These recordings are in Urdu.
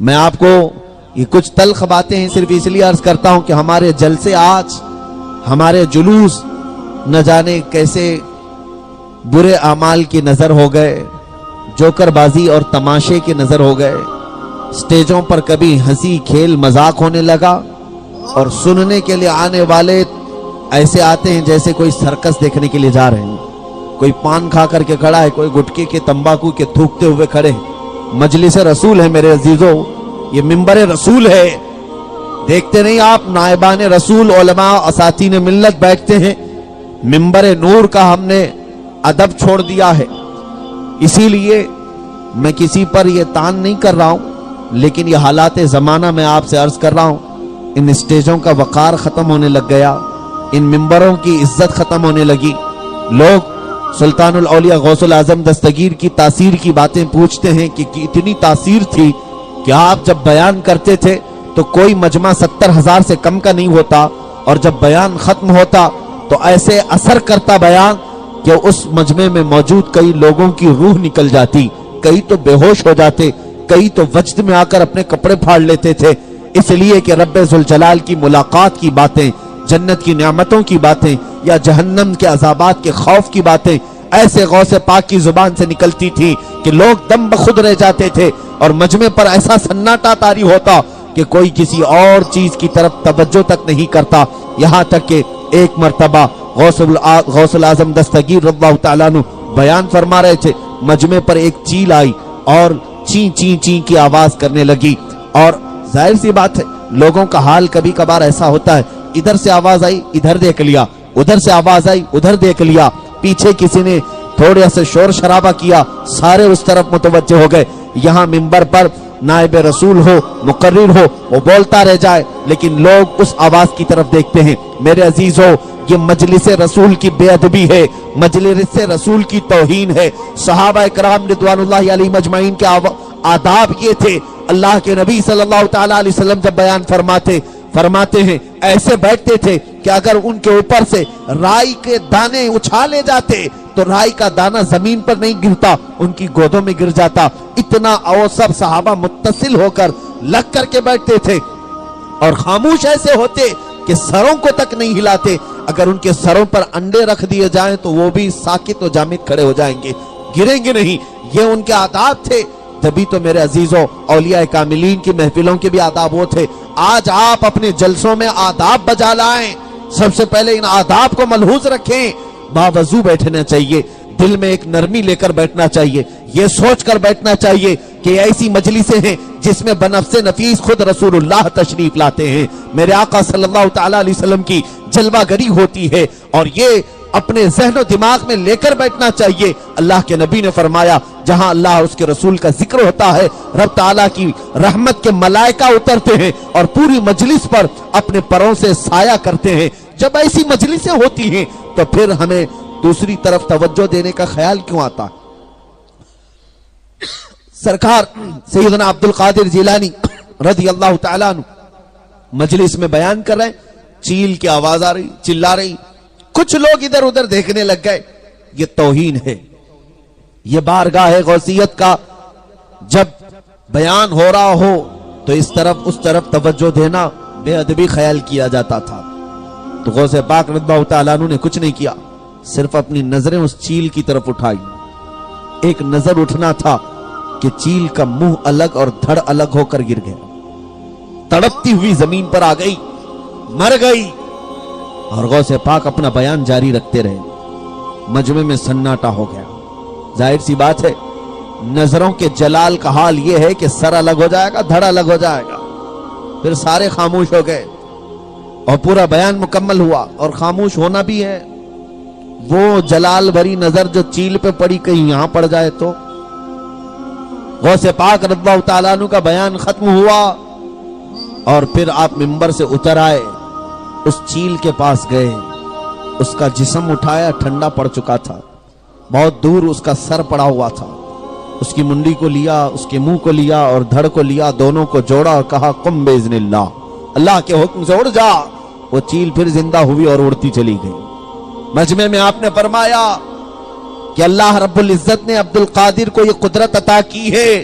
میں آپ کو یہ کچھ تلخ باتیں ہیں صرف اس لیے عرض کرتا ہوں کہ ہمارے جلسے آج، ہمارے جلوس نہ جانے کیسے برے اعمال کی نظر ہو گئے، جوکر بازی اور تماشے کی نظر ہو گئے۔ سٹیجوں پر کبھی ہنسی کھیل مذاق ہونے لگا، اور سننے کے لیے آنے والے ایسے آتے ہیں جیسے کوئی سرکس دیکھنے کے لیے جا رہے ہیں۔ کوئی پان کھا کر کے کھڑا ہے، کوئی گٹکے کے تمباکو کے تھوکتے ہوئے کھڑے ہیں۔ مجلس رسول ہے میرے عزیزو، یہ منبر رسول ہے۔ دیکھتے نہیں آپ نائبان رسول علماء اساتین ملت بیٹھتے ہیں، منبر نور کا ہم نے ادب چھوڑ دیا ہے۔ اسی لیے میں کسی پر یہ تان نہیں کر رہا ہوں، لیکن یہ حالات زمانہ میں آپ سے عرض کر رہا ہوں، ان اسٹیجوں کا وقار ختم ہونے لگ گیا، ان منبروں کی عزت ختم ہونے لگی۔ لوگ سلطان الاولیاء غوث العظم دستگیر کی تاثیر کی باتیں پوچھتے ہیں کہ اتنی تاثیر تھی کہ آپ جب بیان کرتے تھے تو کوئی مجمع 70,000 سے کم کا نہیں ہوتا، اور جب بیان ختم ہوتا تو ایسے اثر کرتا بیان کہ اس مجمع میں موجود کئی لوگوں کی روح نکل جاتی، کئی تو بے ہوش ہو جاتے، کئی تو وجد میں آ کر اپنے کپڑے پھاڑ لیتے تھے، اس لیے کہ رب ذوالجلال کی ملاقات کی باتیں، جنت کی نعمتوں کی باتیں یا جہنم کے عذابات کے خوف کی باتیں ایسے غوث پاک کی زبان سے نکلتی تھی کہ لوگ دم بخود رہ جاتے تھے، اور مجمع پر ایسا سناٹا طاری ہوتا کہ کوئی کسی اور چیز کی طرف توجہ تک نہیں کرتا۔ یہاں تک کہ ایک مرتبہ غوث العظم دستگیر رضی اللہ تعالیٰ عنہ بیان فرما رہے تھے، مجمع پر ایک چیل آئی اور چین چین چین کی آواز کرنے لگی، اور ظاہر سی بات ہے لوگوں کا حال کبھی کبھار ایسا ہوتا ہے، ادھر سے آواز آئی ادھر دیکھ لیا، ادھر سے آواز آئی ادھر دیکھ لیا، پیچھے کسی نے تھوڑا سے شور شرابہ کیا، سارے اس طرف متوجہ ہو گئے۔ یہاں منبر پر نائب رسول ہو، مقرر ہو، وہ بولتا رہ جائے، لیکن لوگ اس آواز کی طرف دیکھتے ہیں۔ میرے عزیزو، یہ مجلس رسول کی بے ادبی ہے، مجلس رسول کی توہین ہے۔ صحابہ کرام رضوان اللہ علیہ مجمعین کے آداب یہ تھے۔ اللہ کے نبی صلی اللہ تعالیٰ علیہ وسلم جب بیان فرماتے ہیں، ایسے بیٹھتے تھے کہ اگر ان کے اوپر سے رائی کے دانے اچھالے جاتے تو رائی کا دانہ زمین پر نہیں گرتا، ان کی گودوں میں گر جاتا۔ اتنا اور سب صحابہ متصل ہو کر لگ کر کے بیٹھتے تھے، اور خاموش ایسے ہوتے کہ سروں کو تک نہیں ہلاتے۔ اگر ان کے سروں پر انڈے رکھ دیے جائیں تو وہ بھی ساکت و جامد کھڑے ہو جائیں گے، گریں گے نہیں۔ یہ ان کے آداب تھے۔ جبھی تو میرے عزیزوں، اولیاء کاملین کی محفلوں کے بھی آداب وہ تھے۔ آج آپ اپنے جلسوں میں آداب بجا لائیں، سب سے پہلے ان آداب کو ملحوظ رکھیں۔ باوضو بیٹھنا چاہیے، دل میں ایک نرمی لے کر بیٹھنا چاہیے، یہ سوچ کر بیٹھنا چاہیے کہ ایسی مجلسیں ہیں جس میں بنفس نفیس خود رسول اللہ تشریف لاتے ہیں، میرے آقا صلی اللہ تعالیٰ علیہ وسلم کی جلوہ گری ہوتی ہے، اور یہ اپنے ذہن و دماغ میں لے کر بیٹھنا چاہیے۔ اللہ کے نبی نے فرمایا، جہاں اللہ اس کے رسول کا ذکر ہوتا ہے، رب تعالیٰ کی رحمت کے ملائکہ اترتے ہیں اور پوری مجلس پر اپنے پروں سے سایہ کرتے ہیں۔ جب ایسی مجلسیں ہوتی ہیں تو پھر ہمیں دوسری طرف توجہ دینے کا خیال کیوں آتا؟ سرکار سیدنا عبد القادر جیلانی رضی اللہ تعالیٰ عنہ مجلس میں بیان کر رہے ہیں، چیل کی آواز آ رہی، چلا رہی، کچھ لوگ ادھر ادھر دیکھنے لگ گئے۔ یہ توہین ہے، یہ بارگاہ غوثیت کا جب بیان ہو رہا ہو تو اس طرف توجہ دینا بے ادبی خیال کیا جاتا تھا۔ تو غوث پاک رضی اللہ تعالیٰ عنہ نے کچھ نہیں کیا، صرف اپنی نظریں اس چیل کی طرف اٹھائی۔ ایک نظر اٹھنا تھا کہ چیل کا منہ الگ اور دھڑ الگ ہو کر گر گیا، تڑپتی ہوئی زمین پر آ گئی، مر گئی، اور غوث پاک اپنا بیان جاری رکھتے رہے۔ مجمع میں سناٹا ہو گیا۔ ظاہر سی بات ہے، نظروں کے جلال کا حال یہ ہے کہ سر الگ ہو جائے گا، دھڑ الگ ہو جائے گا۔ پھر سارے خاموش ہو گئے اور پورا بیان مکمل ہوا، اور خاموش ہونا بھی ہے۔ وہ جلال بھری نظر جو چیل پہ پڑی کہیں یہاں پڑ جائے تو۔ غوث پاک رضی اللہ تعالیٰ عنہ کا بیان ختم ہوا، اور پھر آپ منبر سے اتر آئے، اس چیل کے پاس گئے، اس کا جسم اٹھایا، ٹھنڈا پڑ چکا تھا، بہت دور اس کا سر پڑا ہوا تھا، اس کی منڈی کو لیا، اس کے منہ کو لیا اور دھڑ کو لیا، دونوں کو جوڑا اور کہا قم باذن اللہ، اللہ کے حکم سے اڑ جا۔ وہ چیل پھر زندہ ہوئی اور اڑتی چلی گئی۔ مجمع میں آپ نے فرمایا کہ اللہ رب العزت نے عبد القادر کو یہ قدرت عطا کی ہے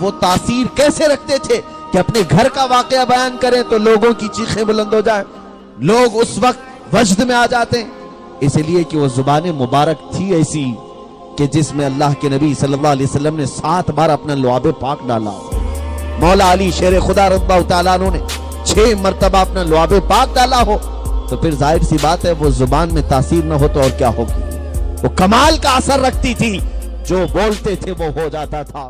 وہ تاثیر کیسے رکھتے تھے کہ اپنے گھر کا واقعہ بیان کریں تو لوگوں کی چیخیں بلند ہو جائیں، لوگ اس وقت وجد میں آ جاتے ہیں، اس لیے کہ وہ زبان مبارک تھی ایسی کہ جس میں اللہ کے نبی صلی اللہ علیہ وسلم نے 7 بار اپنا لعاب پاک ڈالا۔ مولا علی شیر خدا رضی اللہ تعالیٰ عنہ نے 6 مرتبہ اپنا لعاب پاک ڈالا ہو تو پھر ظاہر سی بات ہے وہ زبان میں تاثیر نہ ہو تو اور کیا ہوگی۔ وہ کمال کا اثر رکھتی تھی، جو بولتے تھے وہ ہو جاتا تھا۔